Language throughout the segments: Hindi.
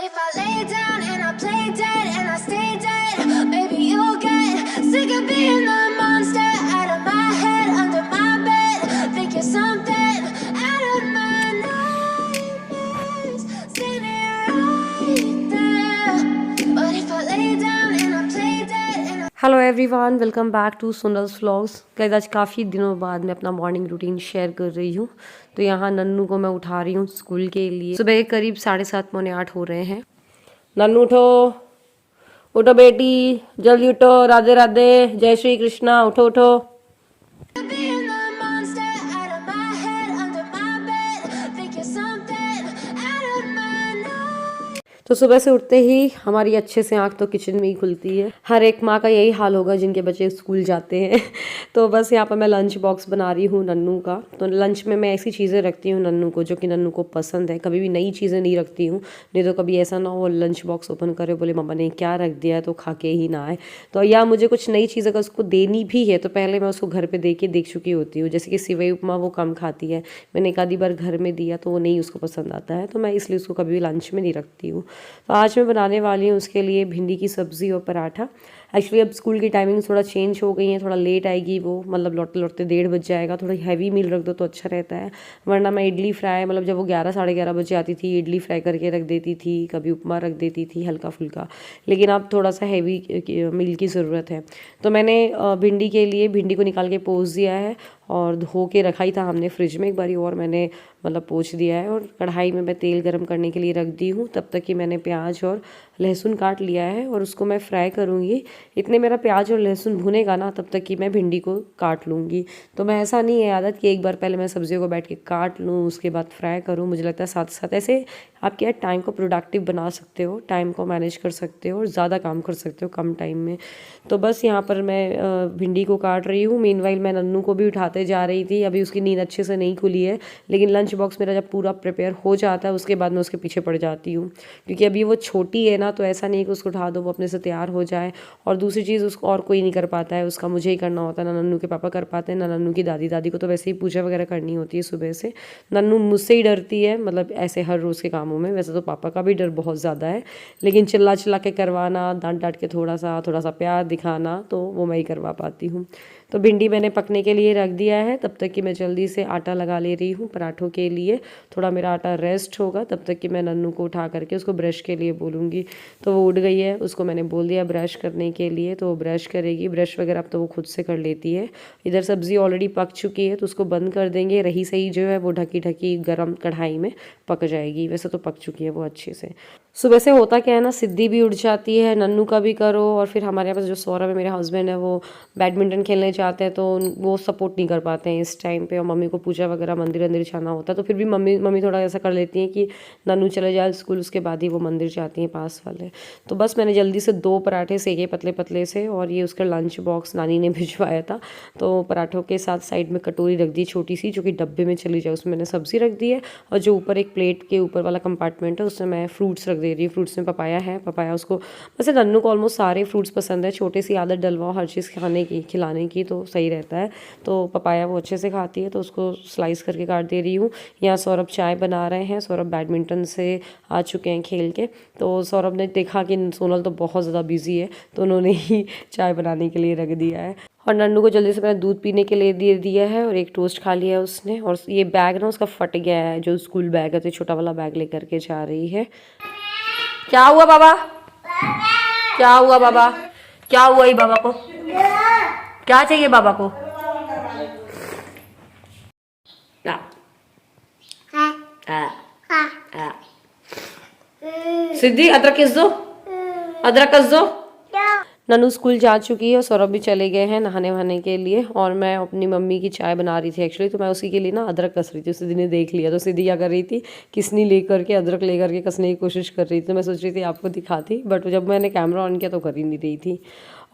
if I lay down and I play dead and I stay dead, maybe you'll get sick of being the monster out of my head, under my bed. Think you're something out of my nightmares, standing right there. But if I lay down and I play dead and I... hello everyone, welcome back to Sundar's vlogs. Guys आज काफ़ी दिनों बाद मैं अपना मॉर्निंग रूटीन शेयर कर रही हूँ। तो यहाँ नन्नू को मैं उठा रही हूँ स्कूल के लिए। सुबह के करीब 7:30 पौने 8 हो रहे हैं। नन्नू उठो, उठो बेटी, जल्दी उठो। राधे राधे, जय श्री कृष्णा। उठो उठो। being the monster out of my head, under my bed. Think you're something out of my night. तो सुबह से उठते ही हमारी अच्छे से आंख तो किचन में ही खुलती है। हर एक माँ का यही हाल होगा जिनके बच्चे स्कूल जाते हैं। तो बस यहाँ पर मैं लंच बॉक्स बना रही हूँ नन्नू का। तो लंच में मैं ऐसी चीज़ें रखती हूँ नन्नू को जो कि नन्नू को पसंद है। कभी भी नई चीज़ें नहीं रखती हूँ, नहीं तो कभी ऐसा ना हो लंच बॉक्स ओपन करे बोले मम्मा ने क्या रख दिया है, तो खा के ही ना आए। तो या मुझे कुछ नई चीज़ अगर उसको देनी भी है तो पहले मैं उसको घर पर देख चुकी होती हूँ। जैसे कि सिवई उपमा वो कम खाती है, मैंने एक आधी बार घर में दिया तो वो नहीं उसको पसंद आता है, तो मैं इसलिए उसको कभी भी लंच में नहीं रखती हूँ। तो आज मैं बनाने वाली हूँ उसके लिए भिंडी की सब्ज़ी और पराठा। एक्चुअली अब स्कूल की टाइमिंग थोड़ा चेंज हो गई है, थोड़ा लेट आएगी वो, मतलब लौटते लौटते 1:30 बज जाएगा। थोड़ा हैवी मील रख दो तो अच्छा रहता है, वरना मैं इडली फ्राई, मतलब जब वो 11 साढ़े 11 बजे आती थी इडली फ्राई करके रख देती थी, कभी उपमा रख देती थी हल्का फुल्का। लेकिन अब थोड़ा सा हैवी मील की ज़रूरत है। तो मैंने भिंडी के लिए भिंडी को निकाल के पोंछ दिया है और धो के रखा ही था हमने फ्रिज में एक बारी, और मैंने मतलब पोंछ दिया है। और कढ़ाई में मैं तेल गरम करने के लिए रख दी हूँ। तब तक कि मैंने प्याज और लहसुन काट लिया है और उसको मैं फ्राई करूँगी। इतने मेरा प्याज और लहसुन भुनेगा ना तब तक कि मैं भिंडी को काट लूँगी। तो मैं ऐसा नहीं है आदत कि एक बार पहले मैं सब्जियों को बैठ के काट लूँ उसके बाद फ्राई करूँ। मुझे लगता है साथ साथ ऐसे आप क्या टाइम को प्रोडक्टिव बना सकते हो, टाइम को मैनेज कर सकते हो और ज़्यादा काम कर सकते हो कम टाइम में। तो बस यहाँ पर मैं भिंडी को काट रही हूँ। मीनवाइल मैं नन्नू को भी उठाते जा रही थी। अभी उसकी नींद अच्छे से नहीं खुली है, लेकिन लंच बॉक्स मेरा जब पूरा प्रिपेयर हो जाता है उसके बाद मैं उसके पीछे पड़ जाती हूँ, क्योंकि अभी वो छोटी है ना, तो ऐसा नहीं कि उसको उठा दो वो अपने से तैयार हो जाए। और दूसरी चीज़ उसको और कोई नहीं कर पाता है, उसका मुझे ही करना होता है। ना नन्नू के पापा कर पाते हैं, ना नन्नू की दादी को तो वैसे ही पूजा वगैरह करनी होती है सुबह से। नन्नू मुझसे ही डरती है, मतलब ऐसे हर रोज़ के कामों में। वैसे तो पापा का भी डर बहुत ज़्यादा है, लेकिन चिल्ला चिल्ला के करवाना, डांट डांट के थोड़ा सा प्यार दिखाना, तो वो मैं ही करवा पाती हूँ। तो भिंडी मैंने पकने के लिए रख दिया है। तब तक कि मैं जल्दी से आटा लगा ले रही हूँ पराठों के लिए। थोड़ा मेरा आटा रेस्ट होगा तब तक कि मैं नन्नू को उठा करके उसको ब्रश के लिए बोलूँगी। तो वो उठ गई है, उसको मैंने बोल दिया ब्रश करने के लिए, तो वो ब्रश करेगी। ब्रश वगैरह अब तो वो खुद से कर लेती है। इधर सब्ज़ी ऑलरेडी पक चुकी है तो उसको बंद कर देंगे। रही सही जो है वो ढकी ढकी गर्म कढ़ाई में पक जाएगी। वैसे तो पक चुकी है वो अच्छे से। सुबह से होता क्या है ना, सिद्धि भी उठ जाती है, नन्नू का भी करो, और फिर हमारे यहाँ पास जो सौरभ है मेरे हस्बैंड है वो बैडमिंटन खेलने जाते हैं, तो वो सपोर्ट नहीं कर पाते हैं इस टाइम पे। और मम्मी को पूजा वगैरह मंदिर वंदिर जाना होता है, तो फिर भी मम्मी थोड़ा ऐसा कर लेती हैं कि नन्नू चले जाए स्कूल, उसके बाद ही वो मंदिर जाती हैं पास वाले। तो बस मैंने जल्दी से 2 पराठे सेके पतले पतले से, और ये उसका लंच बॉक्स नानी ने भिजवाया था। तो पराठों के साथ साइड में कटोरी रख दी छोटी सी, जो कि डब्बे में चली जाए, उसमें मैंने सब्ज़ी रख दी है। और जो ऊपर एक प्लेट के ऊपर वाला कंपार्टमेंट है उसमें मैं फ्रूट्स रख दे रही हूँ। फ्रूट्स में पपाया है, पपाया उसको, वैसे नन्नू को ऑलमोस्ट सारे फ्रूट्स पसंद है। छोटी सी आदत डलवाओ हर चीज़ खाने की, खिलाने की, तो सही रहता है। तो पपाया वो अच्छे से खाती है, तो उसको स्लाइस करके काट दे रही हूँ। यहाँ सौरभ चाय बना रहे हैं। सौरभ बैडमिंटन से आ चुके हैं खेल के, तो सौरभ ने देखा कि सोनल तो बहुत ज़्यादा बिजी है, तो उन्होंने ही चाय बनाने के लिए रख दिया है। और नन्नू को जल्दी से मैंने दूध पीने के लिए दे दिया है, और एक टोस्ट खा लिया है उसने। और ये बैग ना उसका फट गया है, जो स्कूल बैग है, तो छोटा वाला बैग लेकर के जा रही है। क्या हुआ बाबा? क्या हुआ बाबा? क्या हुआ ये बाबा को? क्या चाहिए बाबा को? सिद्धि अदरक किस दो, अदरक कस दो। नन्नू स्कूल जा चुकी है और सौरभ भी चले गए हैं नहाने वहाने के लिए, और मैं अपनी मम्मी की चाय बना रही थी एक्चुअली, तो मैं उसी के लिए ना अदरक कस रही थी। सिद्धि ने देख लिया, तो सिद्धि क्या कर रही थी, किसनी लेकर के अदरक लेकर के कसने की कोशिश कर रही थी। तो मैं सोच रही थी आपको दिखाती, बट जब मैंने कैमरा ऑन किया तो कर ही नहीं रही थी।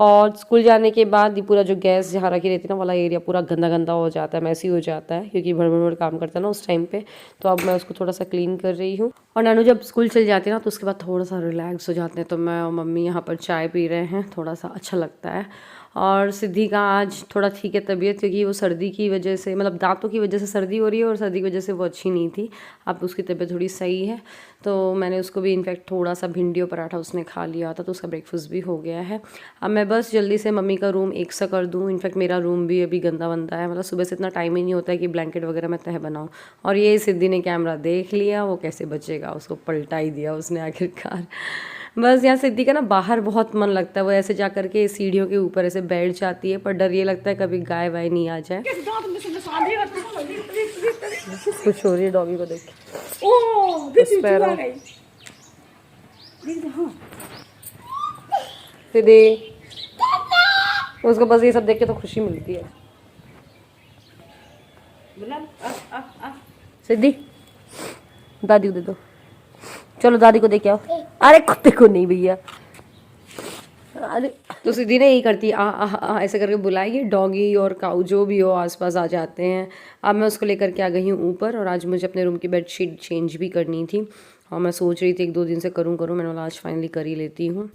और स्कूल जाने के बाद ये पूरा जो गैस जहाँ रखी रहती है ना वाला एरिया पूरा गंदा गंदा हो जाता है, मैसी हो जाता है, क्योंकि भड़ काम करता है ना उस टाइम पे। तो अब मैं उसको थोड़ा सा क्लीन कर रही हूँ। और नानू जब स्कूल चल जाते हैं ना तो उसके बाद थोड़ा सा रिलैक्स हो जाते हैं, तो मैं और मम्मी यहाँ पर चाय पी रहे हैं, थोड़ा सा अच्छा लगता है। और सिद्धि का आज थोड़ा ठीक है तबीयत, क्योंकि वो सर्दी की वजह से, मतलब दांतों की वजह से सर्दी हो रही है और सर्दी की वजह से वो अच्छी नहीं थी। अब उसकी तबीयत थोड़ी सही है, तो मैंने उसको भी इनफैक्ट थोड़ा सा भिंडी और पराठा उसने खा लिया था, तो उसका ब्रेकफास्ट भी हो गया है। अब मैं बस जल्दी से मम्मी का रूम एक सा कर दूँ। इनफैक्ट मेरा रूम भी अभी गंदा बनता है, मतलब सुबह से इतना टाइम ही नहीं होता है कि ब्लैंकेट वगैरह मैं तह बनाऊँ। और ये सिद्धि ने कैमरा देख लिया, वो कैसे बचेगा, उसको पलटा ही दिया उसने आखिरकार। बस यहाँ सिद्धि का ना बाहर बहुत मन लगता है, वो ऐसे जा करके सीढ़ियों के ऊपर ऐसे बैठ जाती है, पर डर ये लगता है कभी गाय वाय नहीं आ जाए। कुछ हो रही है डॉगी को देख के। सिद्धि, उसको बस ये सब देख के तो खुशी मिलती है। सिद्धि, दादी को दे दो, चलो दादी को देके आओ। अरे कुत्ते को नहीं भैया। अरे तो सिद्धि ने यही करती है, ऐसे करके बुलाएगी, डॉगी और काऊ जो भी हो आसपास आ जाते हैं। अब मैं उसको लेकर के आ गई हूँ ऊपर, और आज मुझे अपने रूम की बेडशीट चेंज भी करनी थी, और मैं सोच रही थी 1-2 दिन से करूँ, मैंने बोला आज फाइनली कर ही लेती हूँ।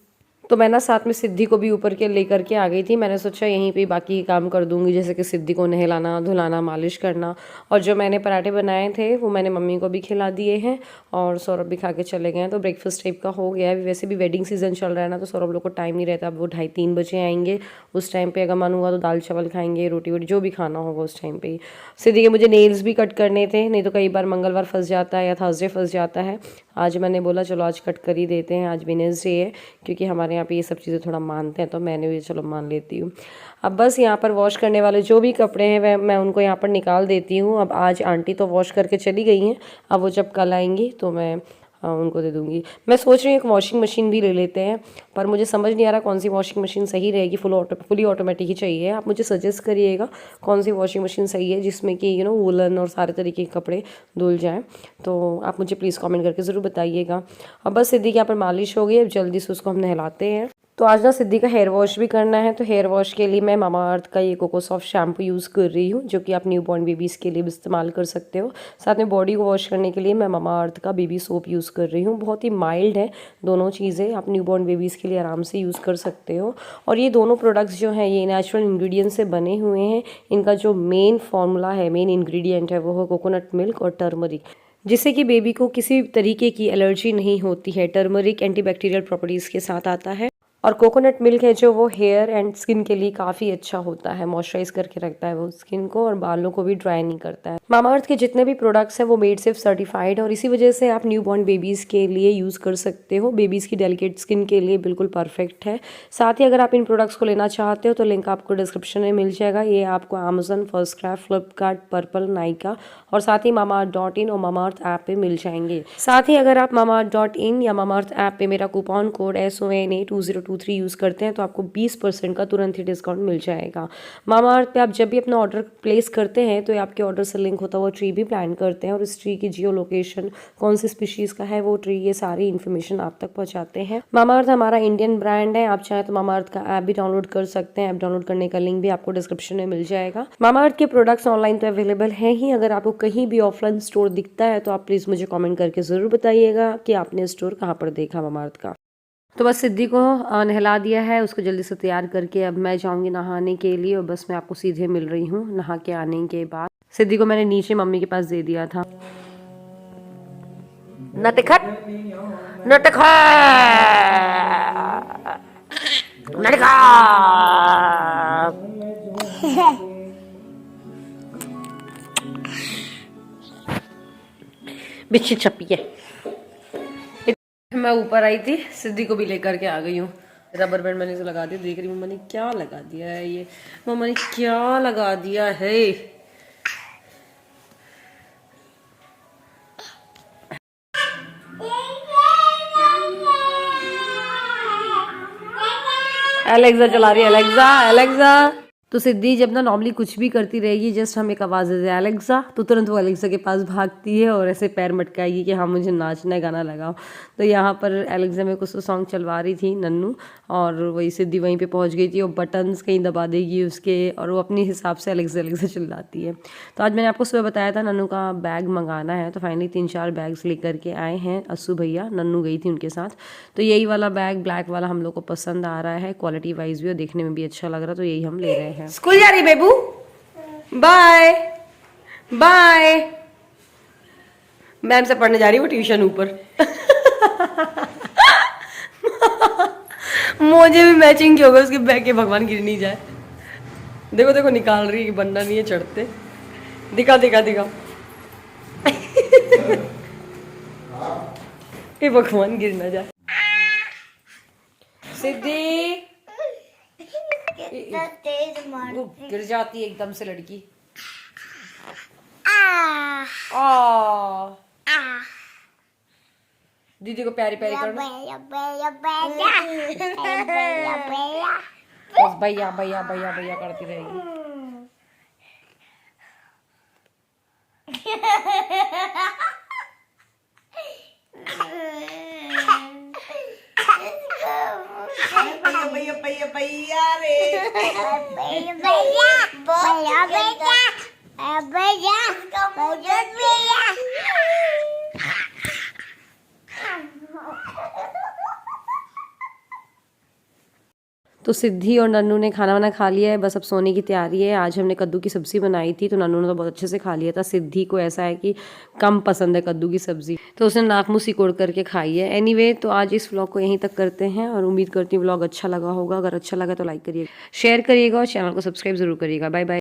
तो मैं ना साथ में सिद्धि को भी ऊपर के लेकर के आ गई थी। मैंने सोचा यहीं पे बाकी काम कर दूंगी, जैसे कि सिद्धि को नहलाना, धुलाना, मालिश करना, और जो मैंने पराठे बनाए थे वो मैंने मम्मी को भी खिला दिए हैं, और सौरभ भी खा के चले गए हैं। तो ब्रेकफास्ट टाइप का हो गया है। वैसे भी वेडिंग सीजन चल रहा है ना, तो सौरभ लोग को टाइम नहीं रहता। अब वो 2:30-3 बजे आएंगे, उस टाइम पे अगर मन हुआ तो दाल चावल खाएंगे, रोटी वोटी जो भी खाना होगा उस टाइम पे। सिद्धि के मुझे नेल्स भी कट करने थे, नहीं तो कई बार मंगलवार फंस जाता है या थर्सडे फंस जाता है। आज मैंने बोला चलो आज कट कर ही देते हैं, आज वेडनेसडे है, क्योंकि हमारे यहाँ पे ये सब चीज़ें थोड़ा मानते हैं, तो मैंने भी चलो मान लेती हूँ। अब बस यहाँ पर वॉश करने वाले जो भी कपड़े हैं वह मैं उनको यहाँ पर निकाल देती हूँ। अब आज आंटी तो वॉश करके चली गई हैं, अब वो जब कल आएंगी तो मैं उनको दे दूँगी। मैं सोच रही हूँ एक वॉशिंग मशीन भी ले लेते हैं, पर मुझे समझ नहीं आ रहा कौन सी वॉशिंग मशीन सही रहेगी। फुली ऑटोमेटिक ही चाहिए। आप मुझे सजेस्ट करिएगा कौन सी वॉशिंग मशीन सही है, जिसमें कि वूलन और सारे तरीके के कपड़े धुल जाएँ। तो आप मुझे प्लीज़ कमेंट करके ज़रूर बताइएगा। अब बस सिद्धि के यहाँ पर मालिश हो गई, अब जल्दी से उसको हम नहलाते हैं। तो आज ना सिद्धि का हेयर वॉश भी करना है, तो हेयर वॉश के लिए मैं मामा अर्थ का ये कोको सॉफ्ट शैम्पू यूज़ कर रही हूँ, जो कि आप न्यू बॉर्न बेबीज़ के लिए भी इस्तेमाल कर सकते हो। साथ में बॉडी को वॉश करने के लिए मैं मामा अर्थ का बेबी सोप यूज़ कर रही हूँ। बहुत ही माइल्ड है दोनों चीज़ें, आप न्यू बॉर्न बेबीज़ के लिए आराम से यूज़ कर सकते हो। और ये दोनों प्रोडक्ट्स जो हैं ये नेचुरल इंग्रेडिएंट्स से बने हुए हैं। इनका जो मेन फार्मूला है, मेन इंग्रेडिएंट है, वो है कोकोनट मिल्क और टर्मरिक, जिससे कि बेबी को किसी तरीके की एलर्जी नहीं होती है। टर्मरिक एंटीबैक्टीरियल प्रॉपर्टीज़ के साथ आता है, और कोकोनट मिल्क है जो वो हेयर एंड स्किन के लिए काफ़ी अच्छा होता है, मॉइस्चराइज करके रखता है वो स्किन को, और बालों को भी ड्राई नहीं करता है। मामा अर्थ के जितने भी प्रोडक्ट्स हैं वो मेड सेफ सर्टिफाइड है, और इसी वजह से आप न्यू बॉर्न बेबीज़ के लिए यूज़ कर सकते हो। बेबीज़ की डेलिकेट स्किन के लिए बिल्कुल परफेक्ट है। साथ ही अगर आप इन प्रोडक्ट्स को लेना चाहते हो तो लिंक आपको डिस्क्रिप्शन में मिल जाएगा। ये आपको अमेजन, फर्स्टक्राफ्ट, फ्लिपकार्ट, पर्पल, नाइका और साथ ही mamaearth.in और मामा अर्थ ऐप पे मिल जाएंगे। साथ ही अगर आप mamaearth.in या मामा अर्थ ऐप पे मेरा कूपन कोड SONA2023 यूज़ करते हैं तो आपको 20% का तुरंत ही डिस्काउंट मिल जाएगा। मामा अर्थ पे आप जब भी अपना ऑर्डर प्लेस करते हैं तो आपके ऑर्डर से लिंक होता हुआ ट्री भी प्लान करते हैं, और इस ट्री की जियो लोकेशन, कौन सी स्पीशीज़ का है वो ट्री, ये सारी इन्फॉर्मेशन आप तक पहुंचाते हैं। मामा अर्थ हमारा इंडियन ब्रांड है। आप चाहें तो मामा अर्थ का ऐप भी डाउनलोड कर सकते हैं। ऐप डाउनलोड करने का लिंक भी आपको डिस्क्रिप्शन में मिल जाएगा। मामा अर्थ के प्रोडक्ट्स ऑनलाइन तो अवेलेबल हैं ही, अगर आपको कहीं भी ऑफलाइन स्टोर दिखता है तो आप प्लीज़ मुझे कमेंट करके ज़रूर बताइएगा कि आपने स्टोर कहाँ पर देखा मामा अर्थ का। तो बस सिद्धि को नहला दिया है, उसको जल्दी से तैयार करके अब मैं जाऊंगी नहाने के लिए, और बस मैं आपको सीधे मिल रही हूँ नहा के आने के बाद। सिद्धि को मैंने नीचे मम्मी के पास दे दिया था। नटखट नटखट नटखट बिच्छी छपी है। मैं ऊपर आई थी, सिद्धि को भी लेकर के आ गई हूँ। रबर बैंड मैंने इसे लगा दिया, देख रही मम्मा ने क्या लगा दिया है, ये मम्मा ने क्या लगा दिया है। एलेक्सा चला रही है, एलेक्सा एलेक्सा। तो सिद्धि जब ना नॉर्मली कुछ भी करती रहेगी, जस्ट हम एक आवाज़ देते हैं एलेक्सा, तो तुरंत वो एलेक्सा के पास भागती है और ऐसे पैर मटकाएगी कि हाँ मुझे नाचना है, गाना लगाओ। तो यहाँ पर एलेक्सा में कुछ तो सॉन्ग चलवा रही थी नन्नू, और वही सिद्धि वहीं पे पहुँच गई थी। वो बटन्स कहीं दबा देगी उसके, और वो अपने हिसाब से एलेक्सा एलेक्सा चिल्लाती है। तो आज मैंने आपको सुबह बताया था नन्नू का बैग मंगाना है, तो फाइनली 3-4 बैग्स लेकर के आए हैं अस्सू भैया। नन्नू गई थी उनके साथ। तो यही वाला बैग ब्लैक वाला हम लोग को पसंद आ रहा है, क्वालिटी वाइज भी और देखने में भी अच्छा लग रहा है, तो यही हम ले रहे हैं। स्कूल जा रही बेबू, बाय बाय। मैम से पढ़ने जा रही वो ट्यूशन ऊपर। मुझे भी मैचिंग की होगा उसके बैग के, भगवान गिर नहीं जाए। देखो देखो निकाल रही है, बनना नहीं है चढ़ते। दिखा दिखा दिखा। ये भगवान गिर ना जाए। सिद्धि वो गिर जाती है एकदम से लड़की। दीदी को प्यारी प्यारी करना। बस भैया भैया भैया भैया करती रहेगी। भैया भैया भैया रे भैया भैया भैया भैया। तो सिद्धि और नन्नू ने खाना वाना खा लिया है, बस अब सोने की तैयारी है। आज हमने कद्दू की सब्ज़ी बनाई थी, तो नन्नू ने तो बहुत अच्छे से खा लिया था। सिद्धि को ऐसा है कि कम पसंद है कद्दू की सब्ज़ी, तो उसने नाक मुँह सिकोड़ करके खाई है। एनीवे, तो आज इस व्लॉग को यहीं तक करते हैं, और उम्मीद करती हूँ व्लॉग अच्छा लगा होगा। अगर अच्छा लगा तो लाइक करिएगा, शेयर करिएगा और चैनल को सब्सक्राइब जरूर करिएगा। Bye bye.